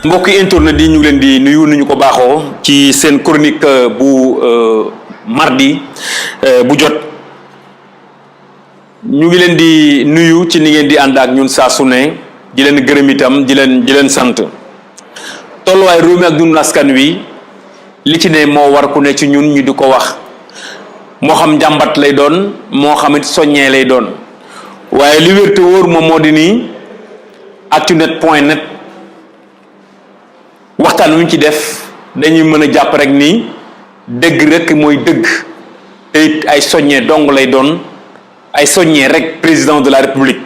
mbokki internet yi ñu leen di nuyu nu ñu ko baaxoo ci seen chronique bu mardi bu jot ñu ngi leen di nuyu ci ni ngeen di ànd ak ñun saa su ne di leen gërëm itam di leen sant tolluwaay réew mi ak dund askan wi li ci ne moo war ku ne ci ñun ñu di ko wax moo xam njàmbat lay doon moo xam it soññee lay doon waaye li wér te wóor moom moo di nii actunet.net waxtaan wu ñu ci def dañuy mën a jàpp rek ni dëgg rek mooy dëgg te it ay soññee dong lay doon ay soññee rek président de la république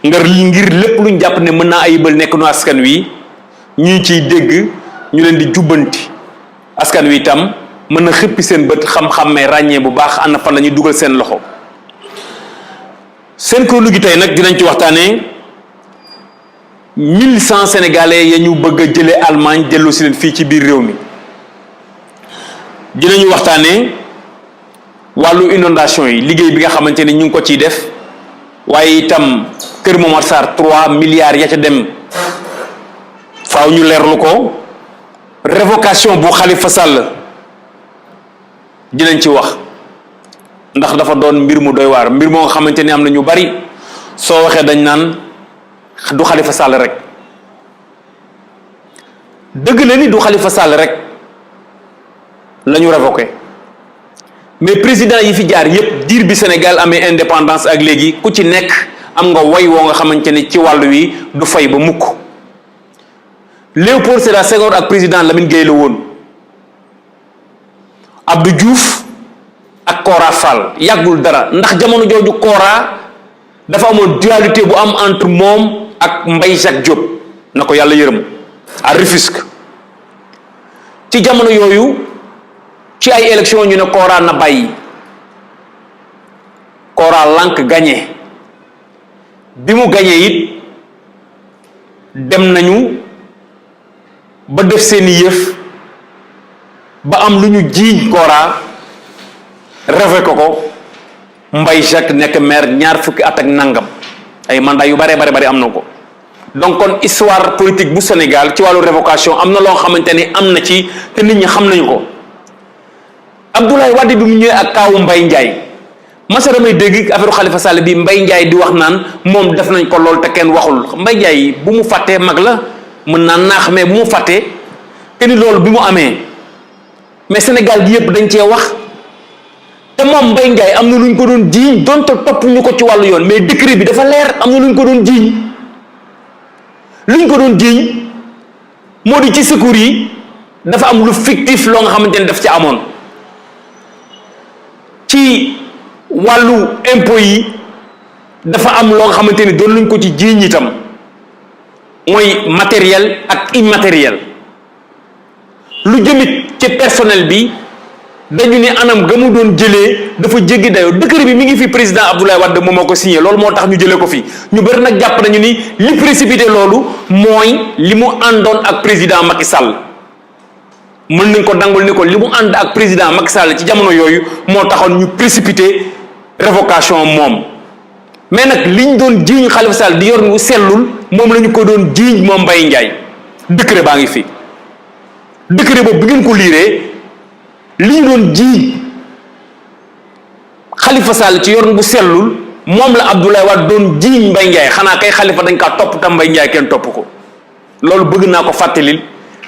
ngir lépp lu ñu jàpp ne mën naa ayibal nekk nu askan wi ñu ciy dégg ñu leen di jubbanti askan wi itam mën na xëppi seen bët xam-xammee ràññee bu baax ana fan la ñuy dugal seen loxo seen chronique gi tey nag dinañ ci waxtaanee 1100 sénégalais ya ñu bëgg a jëlee Allemagne delloo si leen fii ci biir réew mi dinañu waxtaanee wàllu inondation yi liggéey bi nga xamante ni ñu ngi ko ciy def waaye itam Kër Momar Sarr 3 milliards ya ca dem faaw ñu leerlu ko révocation bu Khalifa Sall dinañ ci wax ndax dafa doon mbir mu doy waar mbir moo nga xamante ni am na ñu bari soo waxee dañ naan du Khalifa Sall rek dëgg la ni du Khalifa Sall rek la ñu révoqué mais président yi fi jaar yépp diir bi Sénégal amee indépendance ak léegi ku ci nekk am nga woy woo nga xamante ni ci wàllu wi du fay ba mukk Léopold Sédar Senghor ak président Lamine Gueye la woon Abdou Diouf ak Kora Fall yàggul dara ndax jamono jooju Kora dafa amoon dualité bu am entre moom ak Mbaye Jacques Diop na ko yàlla yërëm à Rufisque ci jamono yooyu ci ay élection ñu ne Kora na bàyyi Kora lànk gagné bi mu gagné it dem nañu ba def seeni yëf ba am lu ñu jiiñ Kora révoqué ko Mbaye Jacques nekk maire ñaar fukki at ak nangam ay mandat yu bare am na ko donc kon histoire politique bu Sénégal ci wàllu révocation am na loo xamante ni am na ci te nit ñi xam nañu ko Abdoulaye Wade bi mu ñëwee ak kaawu Mbaye Ndiaye masa damay dégg affaire Khalifa Sall bi Mbaye Ndiaye di wax naan moom def nañ ko lool te kenn waxul Mbaye Ndiaye bu mu fàttee mag la mën naa naax mais bu mu fàttee te ni loolu bi mu amee mais Sénégal gi yëpp dañ cee wax te moom Mbaye Ndiaye am na lu ñu ko doon jiiñ donte topp ñu ko ci wàllu yoon mais décret bi dafa leer am na lu ñu ko doon jiiñ lu ñu ko doon jiiñ moo di ci secours yi dafa am lu fictif loo nga xamante ne daf ci amoon ci wàllu impôt yi dafa am loo nga xamante ni doon luñ ko ci jiiñ itam mooy matériel ak immatériel lu jëmit ci personnel bi dañu ni anam ga mu doon jëlee dafa jéggi dayoo décret bi mi ngi fi président Abdoulaye Wade moom moo ko signé loolu moo tax ñu jëlee ko fi ñu bëri nag jàpp nañu ni li précipité loolu mooy li mu àndoon ak président Macky Sall mën nañ ko dangul ni ko li mu ànd ak président Macky Sall ci jamono yooyu moo taxoon ñu précipité révocation moom mais nag liñ doon jiiñ Khalifa Sall di yor mu sellul moom la ñu ko doon jiiñ moom Mbaye Ndiaye décret baa ngi fi décret boobu bi ngeen ko liiree li ñu doon jiiñ Khalifa Sall ci yor bu sellul moom la Abdoulaye Wade doon jiiñ Mbaye Ndiaye xanaa kay Khalifa dañ kaa topp tam Mbaye Ndiaye kenn topp ko loolu bëgg naa ko fàttalil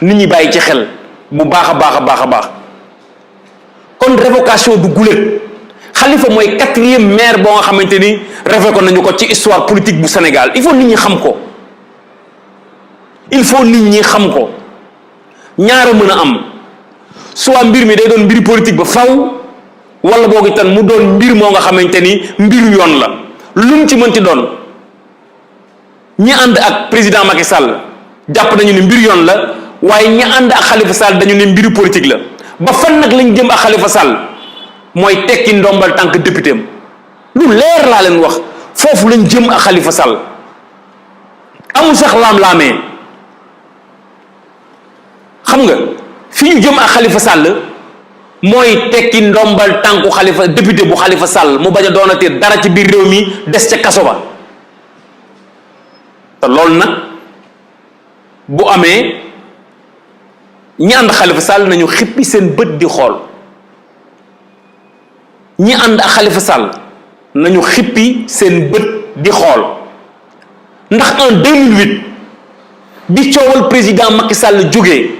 nit ñi bàyyi ci xel bu baax a baax kon révocation du guléet Khalifa mooy 4e maire boo nga xamante ni révoqué nañu ko ci histoire politique bu Sénégal il faut nit ñi xam ko ñaara mën a am soit mbir mi day doon mbiri politique ba faw wala boog itam mu doon mbir moo nga xamante ni mbiru yoon la lu mu ci mënti doon ñi ànd ak président Macky Sall jàpp nañu ne mbir yoon la waaye ñi ànd ak Khalifa Sall dañu ne mbiru politique la ba fan nag lañ jëm ak Khalifa Sall mooy tekki ndombal tànk député am lu leer laa leen wax foofu lañ jëm ak Khalifa Sall amul sax laam-laamee xam nga fi ñu jëm ak Khalifa Sall mooy tekki ndombal tànku Khalifa député bu Khalifa Sall mu bañ a doonatee dara ci biir réew mi, des ca kaso ba te loolu nag bu amee ñi ànd Khalifa Sall nañu xippi seen bët di xool ñi ànd ak Khalifa Sall nañu xippi seen bët di xool ndax en 2008 bi coowal président Macky Sall jógee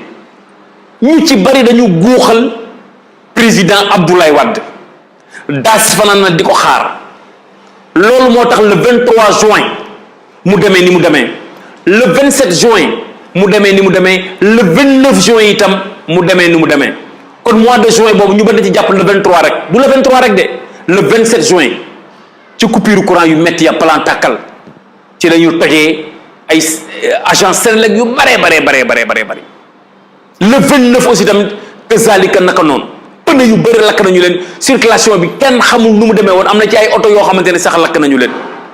ñu ci bari dañu guuxal président Abdoulaye Wade daas fanaan na di ko xaar loolu moo tax le 23 juin mu demee ni mu demee le 27 juin mu demee ni mu demee le 29 juin itam mu demee ni mu demee kon mois de juin boobu ñu bëri ci jàpp le 23 rek du le 23 rek de le 27 juin ci coupure courant yu métti ya plan tàkkal ci la ñu tojee ay agence Senelec yu bare le 29 aussi tamit kazalika naka noonu pëne yu bëri lakk nañu leen circulation bi kenn xamul nu mu demee woon am na ci ay oto yoo xamante ne sax lakk nañu leen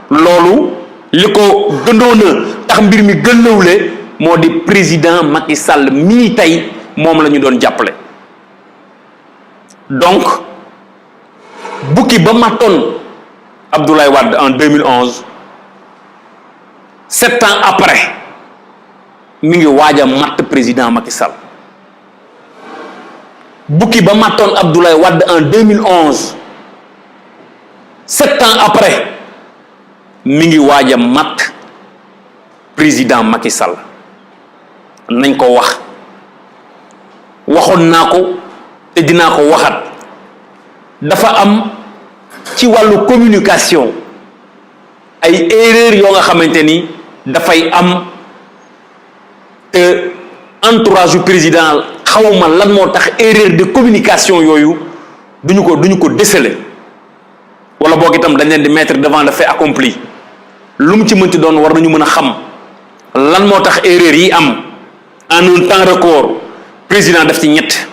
loolu li ko gëndoon a tax mbir mi gëllawle moo di président Macky Sall mii tey moom la ñu doon jàppale donc bukki ba mattoon Abdoulaye Wade en 2011 7 ans après mi ngi waaj a matt président Macky Sall bukki ba mattoon Abdoulaye Wade en 2011 7 ans après mi ngi waaj a matt président Macky Sall nañ ko waxoon naa ko te dinaa ko waxat dafa am ci wàllu communication ay erreur yoo nga xamante ni dafay am te entourage du président xawma lan moo tax erreur de communication yooyu duñu ko déceler wala boog itam dañ leen di mettre devant le fait accompli lu mu ci mënti doon war nañu mën a xam lan moo tax erreur yi am en un temps record président def ci ñett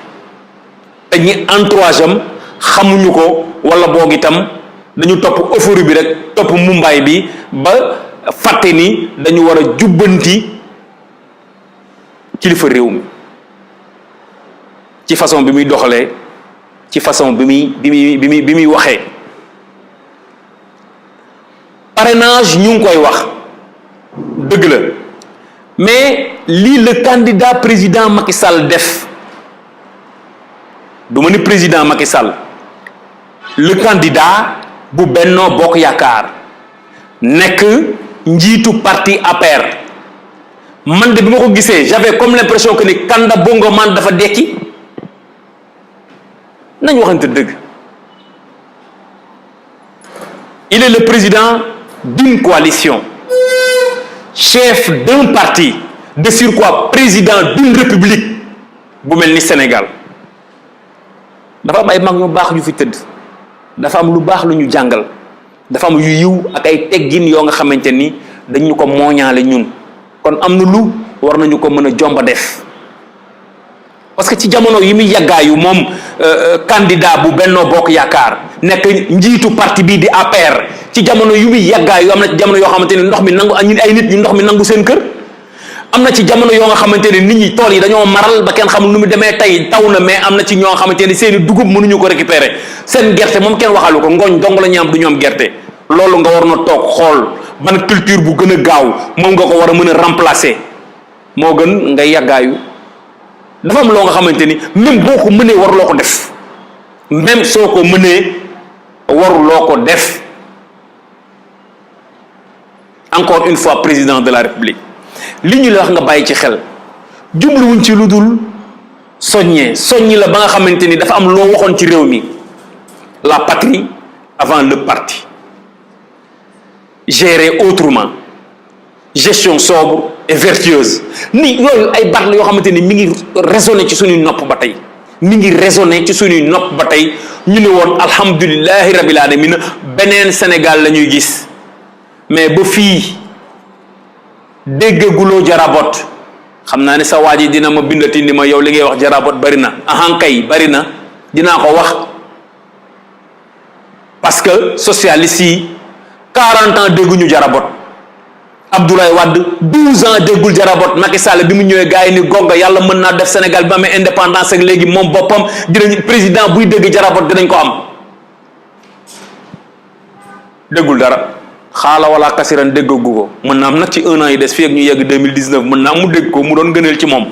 te ñi entourage am xamuñu ko wala boog itam dañu topp euphorie bi rek topp mumbaay bi ba fàtte ni dañu war a jubbanti kilifa réew mi ci façon bi muy doxalee ci façon bi muy waxee parrainage ñu ngi koy wax dëgg la mais lii le candidat président Macky Sall def du ma ni président Macky Sall le candidat bu Benno Bokk Yaakaar nekk njiitu parti APR man de bi ma ko gisee j'avais comme l'impression que ni Kanda Bongo man dafa dekki nañ waxante dëgg il est le président d'une coalition chef d'un parti de surcroît président d'une république bu mel ni Sénégal dafa am ay mag ñu baax ñu fi tëdd dafa am lu baax lu ñu jàngal dafa am yu yiw ak ay teggin yoo nga xamante ni dañu ko mooñaale ñun kon am na lu war nañu ko mën a jomba def parce que ci jamono yi muy yàggaayu moom candidat bu Benno Bokk Yaakaar nekk njiitu parti bii di APR ci jamono yu muy yàggaayu am na ci jamono yoo xamante ni ndox mi nangu ay nit ñu ndox mi nangu seen kër am na ci jamono yoo nga xamante ne nit ñi tool yi dañoo maral ba kenn xamul nu mu demee tey taw na mais am na ci ñoo xamante ni seeni dugub mënuñu ko récupérer seen gerte moom kenn waxalu ko ngooñ dong la ñu am du ñu am gerte loolu nga war na toog xool ban culture bu gën a gaaw moom nga ko war a mën a remplacer moo gën nga yàggaayu dafa am loo nga xamante ni même boo ko mënee waruloo ko def même soo ko mënee waruloo ko def encore une fois président de la République li ñu la wax nga bàyyi ci xel jubluwuñ ci lu dul soññi la ba nga xamante ni dafa am loo waxoon ci réew mi la patrie avant le parti gérer autrement gestion sobre et vertueuse ni yooyu ay baat la yoo xamante ni mi ngi résonné ci suñuy nopp ba tey mi ngi résonné ci suñuy nopp ba tey ñu ne woon alhamdulillahi rabbil alamin beneen Sénégal la ñuy gis mais ba fii déggaguloo jarabot xam naa ne sa waa ji dina ma bindati ni ma yow li ngay wax jarabot bari na ahankay bari na dinaa ko wax parce que socialiste yi 40 ans dégguñu jarabot Abdoulaye Wade 12 ans déggul jarabot Macky Sall bi mu ñëwee gars yi ni gonga yàlla mën naa def Sénégal bi amee indépendance ak léegi moom boppam dinañ président buy dégg jarabot dinañ ko am déggul dara xaala wala kasiran déggagu ko mën naa am nag ci 1 an yi des fii ak ñu yegg 2019 mën naa am mu dégg ko mu doon gënal ci moom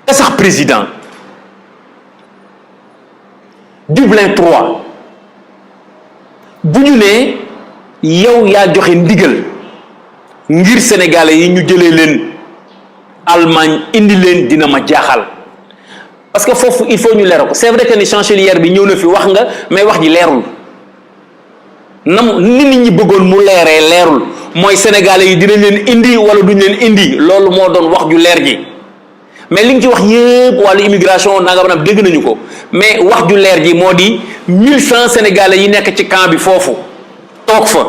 te sax président Dublin 3 bu ñu nee yow yaa joxe ndigal ngir sénégalais yi ñu jëlee leen Allemagne indi leen dina ma jaaxal parce que foofu il faut ñu leer ko c'est vrai que ni chancelière bi ñëw na fi wax nga mais wax ji leerul nam ni nit ñi bëggoon mu leerul mooy sénégalais yi dinañ leen indi wala duñ leen indi loolu moo doon wax ju leer ji mais li nga ci wax yëpp wàllu immigration nangam dégg nañu ko mais wax ju leer ji moo di 1100 sénégalais yi nekk ci camp bi foofu toog fa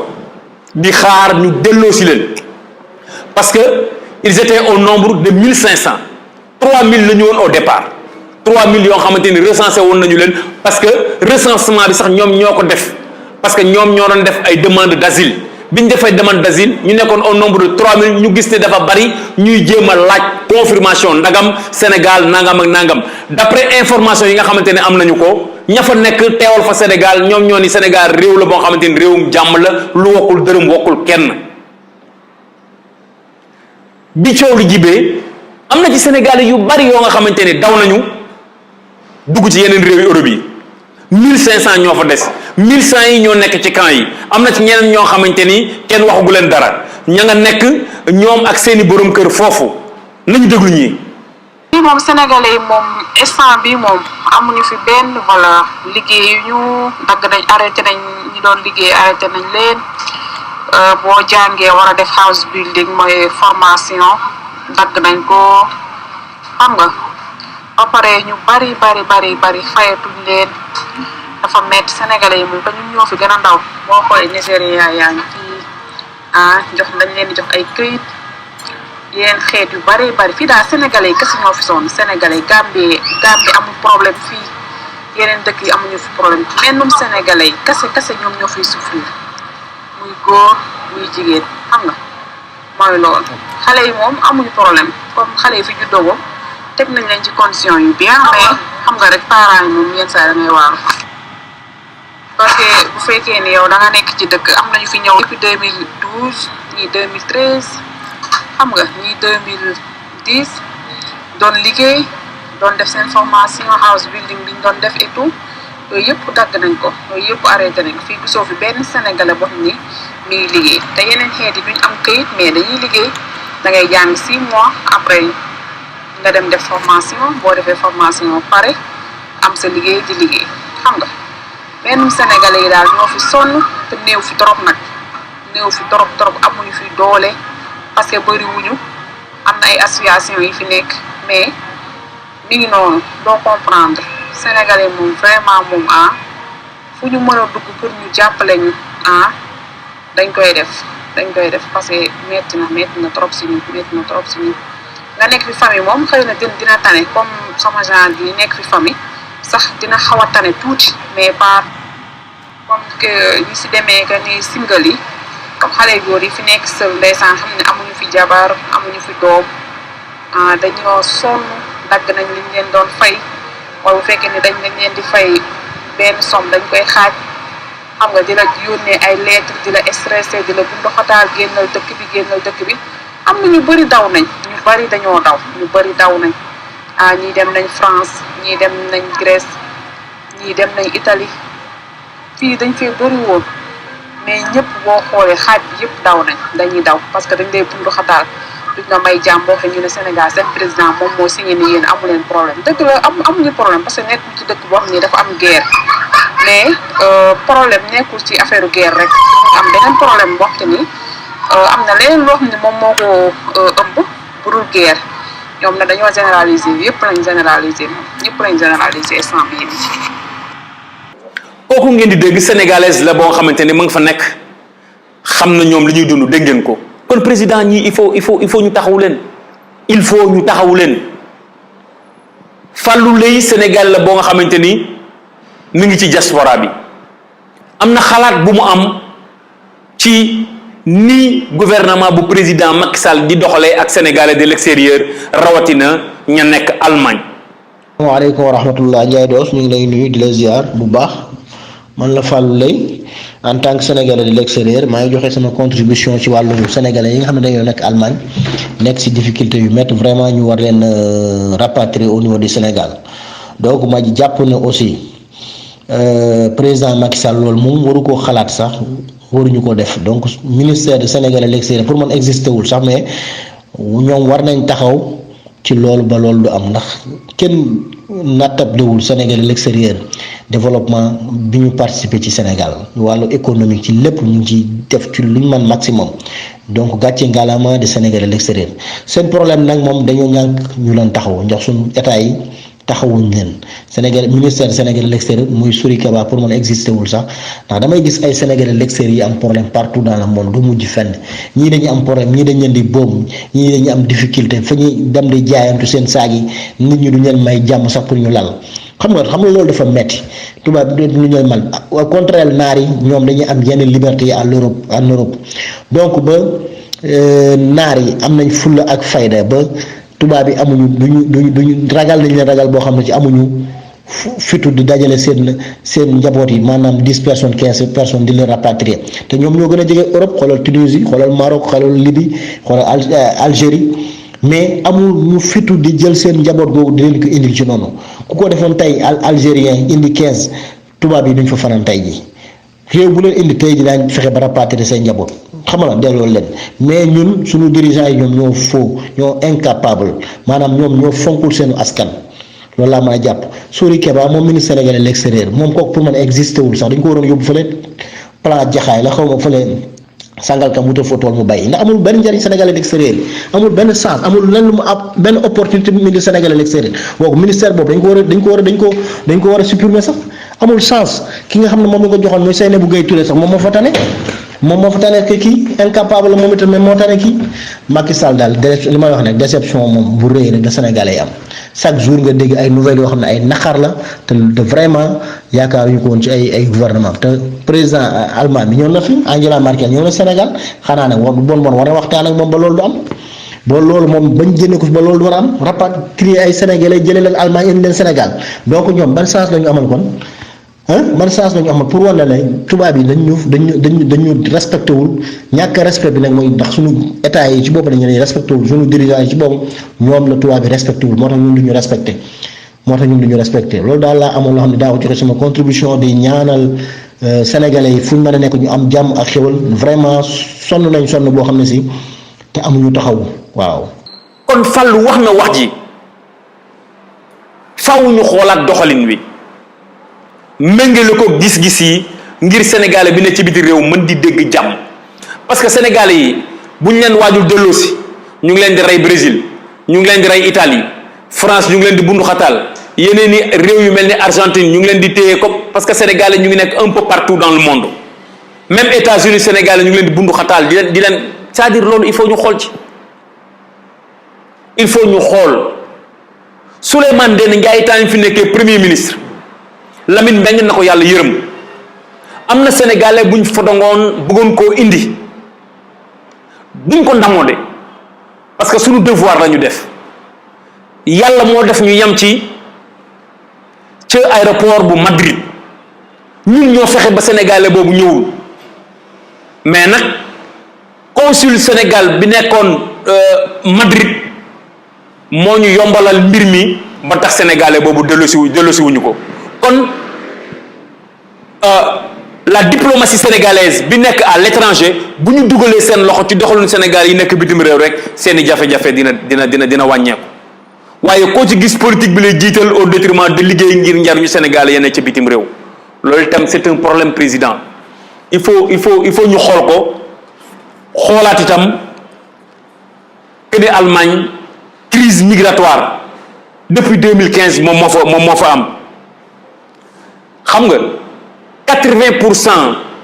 di xaar ñu delloo si leen parce que ils étaient au nombre de 1500 3000 la ñu woon au départ 3000 yoo xamante ni recensé woon nañu leen parce que recensement bi sax ñoom ñoo ko def parce que ñoom ñoo doon def ay demande d'asile bi ñu defee demande d'asile ñu nekkoon au nombre de 3000 ñu gis ne dafa bari ñuy jéem a laaj confirmation ndagam Sénégal nangam ak nangam d'après information yi nga xamante ne am nañu ko ña fa nekk teewal fa Sénégal ñoom ñoo ni Sénégal réew la boo xamante ni réewum jàmm la lu wokkul dërëm wokkul kenn bi coow li jibee am na ci Sénégal yu bari yoo nga xamante ne daw nañu dugg ci yeneen réew yu Europe yi 1500 ñoo fa des 1100 yi ñoo nekk ci camp yi am na ci ñeneen ñoo xamante ni kenn waxagu leen dara ña nga nekk ñoom ak seeni borom kër foofu nañu déglu ñii. fii moom sénégalais yi moom instant bi moom amuñu fi benn valeur liggéey ñu dagg nañ arrêté nañ ñi doon liggéey arrêté nañ leen boo jàngee war a def house building mooy formation dagg nañ ko xam nga ba pare ñu bari fayatuñ leen dafa metti sénégalais yi moom te ñun ñoo fi gën a ndaw boo xoolee Nigéria yaa ngi fii jox dañ leen di jox ay këyit yeneen xeet yu bari fii daal sénégalais yi kese ñoo fi sonn sénégalais Gambie amul problème fii yeneen dëkk yi amuñu fi problème mennum sénégalais yi kese ñoom ñoo fiy souffrir muy góor muy jigéen xam nga mooy loolu xale yi moom amuñu problème comme xale yi fi juddoo ko teg nañ leen ci condition yu bien mais xam nga rek parents yi moom yenn saa da ngay waaru parce que bu fekkee ni yow da nga nekk ci dëkk am nañu fi ñëw depuis 2012 ñii 2013 xam nga ñii 2010 doon liggéey doon def seen formation house building bi ñu doon def et tout yooyu yëpp dagg nañ ko yooyu yëpp arrêté nañ ko fii gisoo fi benn sénégalais boo xam ni mi ngi liggéey te yeneen xeet yi duñ am këyit mais dañuy liggéey da ngay jàng 6 mois après nga dem def formation boo defee formation pare am sa liggéey di liggéey xam nga benn sénégalais yi daal ñoo fi sonn te néew fi trop nag néew fi trop amuñu fi doole parce que bëri wuñu am na ay association yi fi nekk mais mi ngi noonu doo comprendre sénégalais moom vraiment moom fu ñu mën a dugg pour ñu jàppale ñu dañ koy def parce que metti na trop si ñun nga nekk fi famille moom xëy na dina tane comme sama genre bi nekk fi famille sax dina xaw a tane tuuti mais pas comme que ñu si demee que ni single yi comme xale góor yi fi nekk seul ndeysaan xam ne amuñu fi jabar amuñu fi doom dañoo sonn dagg nañ liñ leen doon fay wala bu fekkee ni dañ leen di fay benn somme dañ koy xaaj xam nga di la yónnee ay lettre di la stressé di la bunduxataal génnal dëkk bi am na ñu bëri daw nañ ñu bëri dañoo daw ñu bëri daw nañ ñii dem nañ France ñii dem nañ Grèce ñii dem nañ Italie fii dañ fee bëri woon mais ñëpp boo xoolee xaaj bi yëpp daw nañ dañuy daw parce que dañ lay bunduxataal duñ la may jàmm boo xam ñu ne Sénégal seen président moom moo signé ni yéen amu leen problème dëgg la amuñu problème parce que nekkul ci dëkk boo xam ne dafa am guerre mais problème nekkul ci affaire guerre rek am beneen problème boo xam ni am na leneen loo xam ne moom moo ko ëmb burul guerre ñoom na dañoo généraliser yëpp lañ généraliser instant bii nii. kooku ngeen di dégg sénégalaise la boo xamante ne mu nga fa nekk xam na ñoom li ñuy dund dégg ngeen ko kon président ñi il faut ñu taxawu leen Fallou Leye Sénégal la boo nga xamante ni mi ngi ci diaspora bi am na xalaat bu mu am ci ni gouvernement bu président Macky Sall di doxalee ak sénégalais de l'extérieur rawatina ña nekk Allemagne. asalaamaaleykum wa rahmatullah Ndiaye Doss ñu ngi lay nuyu di la ziar bu baax man la Fallou Leye en tant que sénégalais de l'extérieur maa ngi joxe sama contribution ci wàllu sénégalais yi nga xam ne dañoo nekk Allemagne nekk ci difficulté yu métti vraiment ñu war leen rapatrier au niveau du Sénégal donc ma jàpp ne aussi président Macky Sall loolu moom waru koo xalaat sax waruñu ko def donc ministère de sénégalais de l'extérieur pour man existé wul sax mais ñoom war nañ taxaw ci loolu ba loolu du am ndax kenn nattablewul sénégalais de l'extérieur développement bi ñu participer ci Sénégal wàllu économique ci lépp ñu ngi ci def ci lu ñu mën maximum donc gàcce ngalaama de sénégalais de l'extérieur seen problème nag moom dañoo ñàkk ñu leen taxaw ndax suñu état yi taxawuñ leen Sénégal ministère sénégalais de l'extérieur muy Souri Kaba pour man existé wul sax ndax damay gis ay sénégalais de l'extérieur yi am problème partout dans le monde du mujj fenn ñii dañuy am problème ñii dañ leen di boobu ñii dañuy am difficulté fa ñuy dem di jaayantu seen saag yi nit ñi du leen may jàmm sax pour ñu lal xam nga loolu dafa metti tubaab bi lu ñooy man au contraire naar yi ñoom dañuy am yenn liberté yi en Europe donc ba naar yi am nañ fulla ak fayda ba tubaab yi amuñu duñu ragal nañ leen ragal boo xam ne ci amuñu fitu di dajale seen njaboot yi maanaam 10 personnes 15 personnes di leen rapatrier te ñoom ñoo gën a jege Europe xoolal Tunisie xoolal Maroc xoolal Libye xoolal Algérie mais amul ñu fitu di jël seen njaboot googu di leen ko indil ci noonu ku ko defoon tey algérien indi 15 tubaab yi duñ fa fanaan tey ji réew bu leen indi tey ji daañ fexe ba rapatrier seen njaboot xam nga delloo leen mais ñun suñu dirigeants yi ñoom ñoo faux ñoo incapable maanaam ñoom ñoo fonkul seenu askan loolu laa mën a jàpp Souri Kaba moom ministre sénégalais de l'extérieur moom kooku pour man existé wul sax dañ ko waroon yóbbu fële plan jaxaay la xaw ma fële Sangalkam wutal fa tool mu bàyyi ndax amul benn njariñ sénégalais de l'extérieur amul benn sens amul lenn lu mu ab benn opportunité bu ministre sénégalais de l'extérieur boobu ministère boobu dañ ko war a supprimer sax amul sens ki nga xam ne moom la ko joxoon muy Seynabou Gueye Touré sax moom moo fa tane kii incapable moom itam mais moo tane kii Macky Sall daal li may wax ne déception moom bu rëy rek da sénégalais yi am chaque jour nga dégg ay nouvelles yoo xam ne ay naqar la te vraiment yaakaaruñu ko woon ci ay gouvernement te président allemand bi ñëw na fi Angela Merkel ñëw na Sénégal xanaa nag bon war na waxtaan ak moom ba loolu du am ba loolu moom bañ génne ko ba loolu du war a am rapatrier ay sénégalais jëlee leen Allemagne indi leen Sénégal donc ñoom ban chance la ñu amal kon ban chance la ñu amal pour wane ne tubaab yi dañu respecté wul ñàkk respect bi nag mooy ndax suñu état yi ci boppam dañu leen respecté wul suñu dirigeants yi ci boppam ñoom la tubaab yi respecté wul moo tax ñun du ñu respecté loolu daal laa amoon loo xam ne daa ko joxe sama contribution di ñaanal sénégalais yi fu ñu mën a nekk ñu am jàmm ak xéwal vraiment sonn boo xam ne si te amuñu taxaw waaw. kon Fallou wax na wax ji faaw ñu xoolaat doxalin wi méngale ko gis-gis yi ngir sénégalais bi ne ci biti réew mën di dégg jàmm parce que sénégalais yi bu ñu leen waajul delloosi ñu ngi leen di rey Brésil ñu ngi leen di rey Italie France ñu ngi leen di bundu xataal yeneen i réew yu mel ni Argentine ñu ngi leen di téye ko parce que sénégalais ñu ngi nekk un peu partout dans le monde même États-Unis sénégalais ñu ngi leen di bundu xataal di leen c'est-à-dire loolu il faut ñu xool ci il faut ñu xool Souleymane Ndéné Ndiaye temps fi nekkee premier ministre Lamine Mbengue na ko yàlla yërëm am na sénégalais buñ fodongoon bëggoon koo indi duñ ko ndamoo de parce que suñu devoir la ñu def yàlla moo def ñu yem ci aéroport bu Madrid ñun ñoo fexe ba sénégalais boobu ñëwul mais nag consul Sénégal bi nekkoon Madrid moo ñu yombalal mbir mi ba tax sénégalais boobu dellosi wuñu ko kon la diplomatie sénégalaise bi nekk à l'étranger bu ñu dugalee seen loxo ci doxalinu Sénégal yi nekk bitim réew rek seeni jafe-jafe dina wàññeeku waaye koo ci gis politique bi lay jiital au détriment de liggéey ngir njariñu Sénégal yenn ci bitim réew loolu itam c'est un problème président il faut ñu xool ko xoolaat itam que ne Allemagne crise migratoire depuis 2015 moom moo fa am xam nga 80%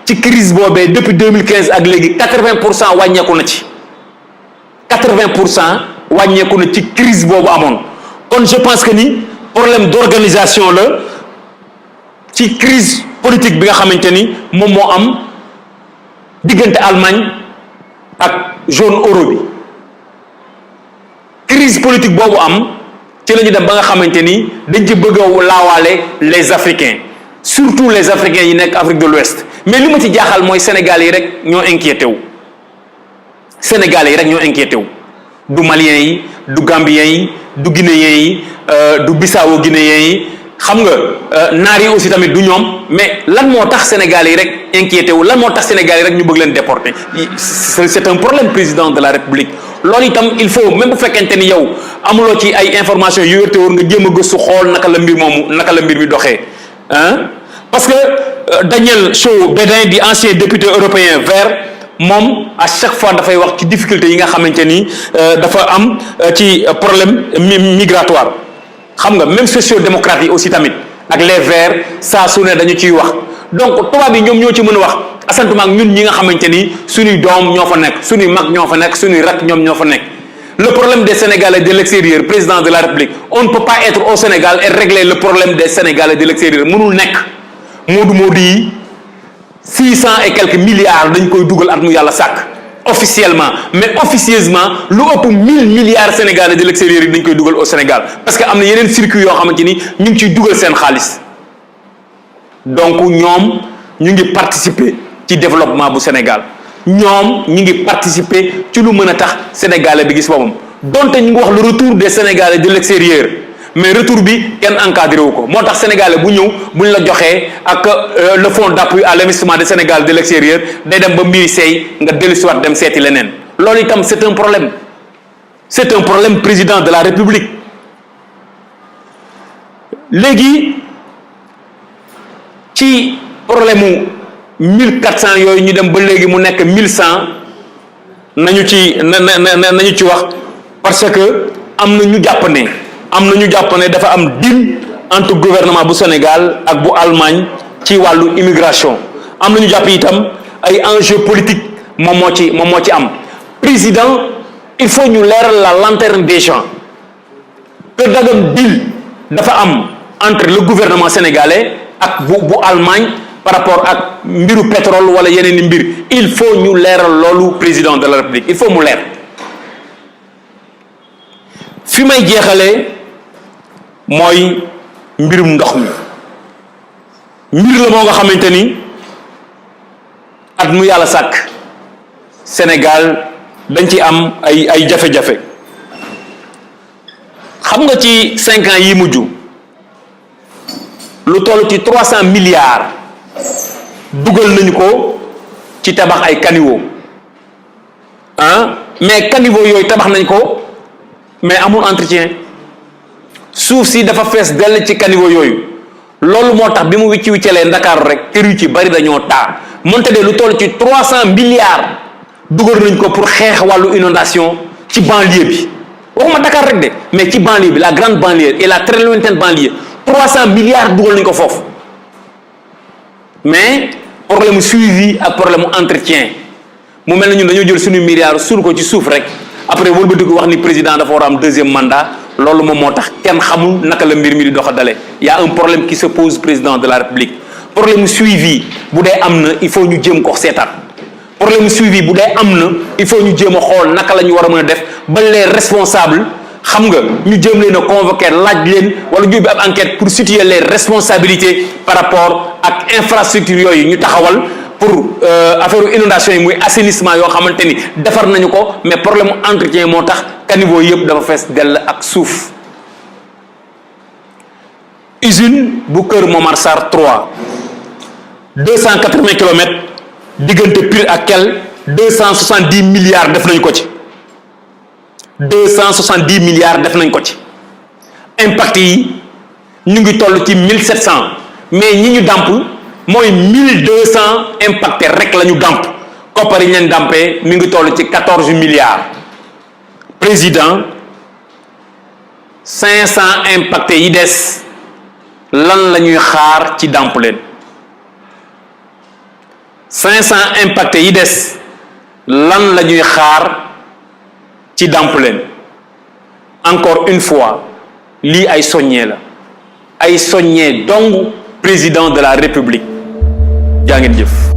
ci crise boobee depuis 2015 ak léegi 80% wàññeeku na ci 80% wàññeeku na ci crise boobu amoon kon je pense que ni problème d'organisation la ci crise politique bi nga xamante ni moom moo am diggante Allemagne ak zone euro bi crise politique boobu am ci la ñu dem ba nga xamante ni dañ ci bëgg a laawaale les Africains surtout les Africains yi nekk Afrique de l'Ouest mais li ma ci jaaxal mooy Sénégalais yi rek ñoo inquiété wu Sénégalais yi rek ñoo inquiété wu du Maliens yi du Gambiens yi du Guinéens yi du Bissau Guinéens yi xam nga naar yi aussi tamit du ñoom mais lan moo tax Sénégalais yi rek inquiété wu lan moo tax Sénégalais yi rek ñu bëgg leen déporter c'est un problème président de la République loolu itam il faut même bu fekkente ni yow amuloo ci ay informations yu wérte woon nga jéem a gëstu xool naka la mbir mi doxee parce que Daniel Chaud-Bédin di ancien député européen vert moom à chaque fois dafay wax ci difficulté yi nga xamante ni dafa am ci problème migratoire xam nga même sociaux-démocrates yi aussi tamit ak les verts saa su ne dañu ciy wax donc tubaab yi ñoom ñoo ci mën a wax asantuma ak ñun ñi nga xamante ni suñuy doom ñoo fa nekk suñuy mag ñoo fa nekk suñuy rak ñoom ñoo fa nekk le problème des Sénégalais de l'extérieur président de la République on ne peut pas être au Sénégal et régler le problème des Sénégalais de l'extérieur mënul nekk moodu yi 600 et quelques milliards dañ koy dugal at mu yàlla sàkk officiellement mais officieusement lu ëpp 1000 milliards Sénégalais de l'extérieur yi dañ koy dugal au Sénégal parce que am na yeneen circuit yoo xamante ni ñu ngi ciy dugal seen xaalis donc ñoom ñu ngi participer ci développement bu Sénégal ñoom ñu ngi participer ci lu mën a tax Sénégalais bi gis boppam donte ñu ngi wax le retour des Sénégalais de l'extérieur mais retour bi kenn encadré wu ko moo tax Sénégalais bu ñëw buñ la joxee ak le fonds d'appui à l'investissement des Sénégalais de l'extérieur day dem ba mbiri seey nga dellusiwaat dem seeti leneen loolu itam c'est un problème président de la République léegi ci problème mu 1400 yooyu ñu dem ba léegi mu nekk 1100 nañu ci wax parce que am na ñu jàpp ne dafa am deal entre gouvernement bu Sénégal ak bu Allemagne ci wàllu immigration am na ñu jàpp itam ay enjeux politiques moom moo ci am président il faut ñu leeral la lanterne des gens que dagam deal dafa am entre le gouvernement sénégalais ak bu Allemagne par rapport ak mbiru pétrole wala yeneen i mbir il faut ñu leeral loolu président de la République il faut mu leer fi may jeexalee mooy mbirum ndox mi mbir la moo nga xamante ni at mu yàlla sàkk Sénégal dañ ci am ay jafe-jafe xam nga ci 5 ans yi mujj lu toll ci 300 milliards dugal nañu ko ci tabax ay caniveau mais caniveau yooyu tabax nañ ko mais amul entretien suuf si dafa fees dell ci caniveau yooyu loolu moo tax bi mu wiccalee Ndakaaru rek kër yu ci bari dañoo taa moonte de lu toll ci 300 milliards dugal nañ ko pour xeex wàllu inondation ci banlieue bi waxuma Dakar rek de mais ci banlieue bi la grande banlieue et la très lointaine banlieue 300 milliards dugal nañ ko foofu mais problème suivi ak problème entretien mu mel na ñun dañoo jël suñu milliards suul ko ci suuf rek après wëlbatiku wax ni président dafa war a am 2e mandat loolu moom moo tax kenn xamul naka la mbir mi di doxa dale y a un problème qui se pose président de la République problème suivi bu dee am na il faut ñu jéem ko seetaat problème suivi bu dee am na il faut ñu jéem a xool naka la ñu war a mën a def ba les responsables xam nga ñu jéem leen a convoquer laaj leen wala ñu ubbi ab enquête pour situer les responsabilités par rapport ak infrastructure yooyu ñu taxawal pour affaire inondation yi muy assainissement yoo xamante ni defar nañu ko mais problème entretien moo tax caniveau yëpp dafa fees dell ak suuf. usine bu Kër Momar Sarr 3 280 kilomètres diggante Pire ak Kell 270 milliards def nañ ko ci 270 milliards def nañ ko ci impact yi ñu ngi toll ci 1700 mais ñi ñu dàmp mooy 1200 impacté rek la ñu dàmp koppar yi ñu leen dàmpee mi ngi toll ci 14 milliards président 500 impacté yi des lan la ñuy xaar ci dàmp leen 500 impacté yi des lan la ñuy xaar ci dàmp leen encore une fois lii ay soññee la ay soññee dong président de la République jaa ngeen jëf